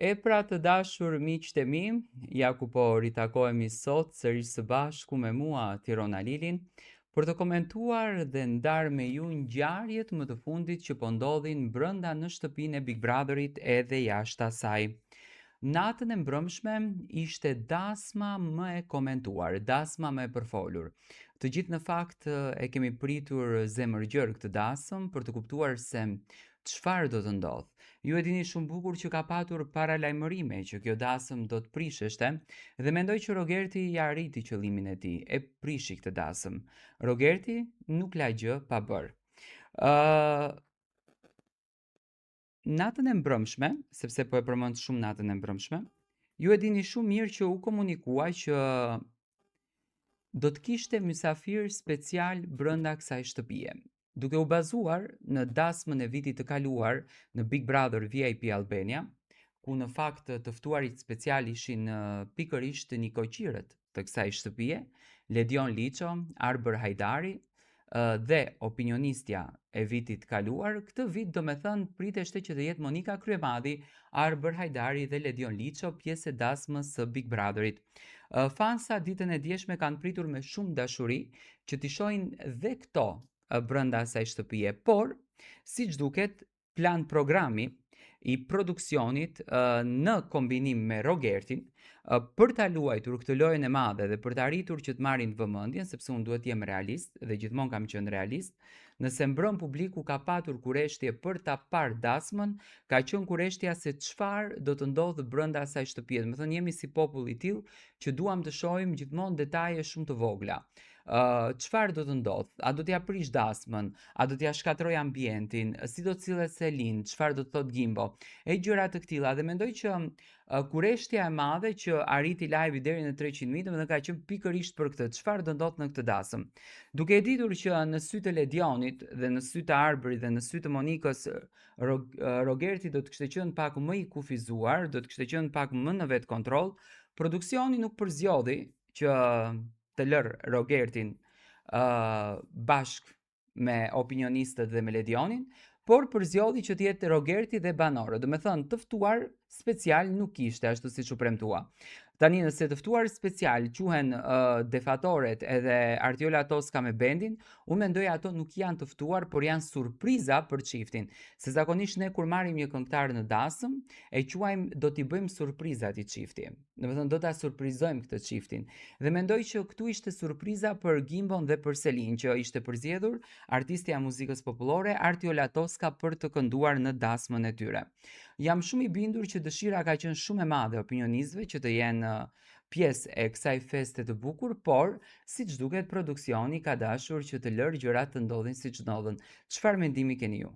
E pra të dashur miqtë e mi, ja ku po ritakohemi sot sërish së bashku me mua Tirona Lilin, për të komentuar dhe ndarë me ju ngjarjet më të fundit që po ndodhin brenda në shtëpinë e Big Brotherit edhe jashtë asaj. Natën e mbrëmshme ishte dasma më e komentuar, dasma më e përfolur. Të gjithë në fakt e kemi pritur zemërgjër këtë dasëm për të kuptuar se çfarë do të ndodh. Ju e dini shumë bukur që ka patur paralajmërime që kjo dasëm do të prisheshte dhe mendoj që Rogerti ja arriti qëllimin e tij, e prishi këtë dasëm. Rogerti nuk la gjë pa bërë. Ë Natën e mbrëmshme, sepse po e përmend shumë natën e mbrëmshme, ju e dini shumë mirë që u komunikua që do të kishte mysafir special brenda kësaj shtëpie. Duke u bazuar në dasmën e vitit të kaluar në Big Brother VIP Albania, ku në fakt të ftuarit special ishin pikërisht nikoqirët të kësaj shtëpie, Ledion Liço, Arber Hajdari dhe opinionistja e vitit kaluar, këtë vit do me thënë priteshte që të jetë Monika Kryemadi, Arber Hajdari dhe Ledion Liço pjesë e dasmës së Big Brotherit. Fansa ditën e djeshme kanë pritur me shumë dashuri që t'i shohin dhe këto brenda asaj shtëpie, por siç duket plan programi i produksionit në kombinim me Rogertin për ta luajtur këtë lojën e madhe dhe për të arritur që të marrin vëmendjen, sepse unë duhet jem realist dhe gjithmonë kam qenë realist, nëse mbrëm publiku ka patur kureshtje për ta parë dasmën, ka qenë kureshtja se çfarë do të ndodhë brenda asaj shtëpie. Do të thënë jemi si popull i tillë që duam të shohim gjithmonë detaje shumë të vogla. Çfarë do të ndodh? A do t'ja prish dasmën? A do t'ja shkatroj ambientin? Si do të sillet Selin? Çfarë do të thot Gimbo? E gjëra të këtilla dhe mendoj që kureshtja e madhe që arriti live deri në 300.000, domethënë ka qenë pikërisht për këtë, çfarë do ndodh në këtë dasëm. Duke e ditur që në sy të Ledionit dhe në sy të Arbërit dhe në sy të Monikës, Rogerti do të kishte qenë pak më i kufizuar, do të kishte qenë pak më në vet kontroll, produksioni nuk përzgjodhi që të lër Rogertin bashk me opinionistët dhe me Ledionin, por përzgjodhi që të jetë Rogerti dhe banorët. Do me thënë, të ftuar special nuk ishte ashtu siç u premtua. Tani nëse të ftuar special quhen Defatoret edhe Artiola Toska me bendin, unë mendoj ato nuk janë të ftuar, por janë surpriza për çiftin. Se zakonisht ne kur marrim një këngëtar në dasëm, e quajmë do t'i bëjmë surpriza atij çifti. Domethënë do ta surprizojmë këtë çiftin. Dhe mendoj që këtu ishte surpriza për Gimbon dhe për Selin, që ishte përzgjedhur artistja e muzikës popullore Artiola Toska për të kënduar në dasmën e tyre. Jam shumë i bindur që dëshira ka qenë shumë e madhe opinionistëve që të jenë pjesë e kësaj feste të bukur, por siç duket produksioni ka dashur që të lërë gjërat të ndodhin siç ndodhen. Çfarë mendimi keni ju?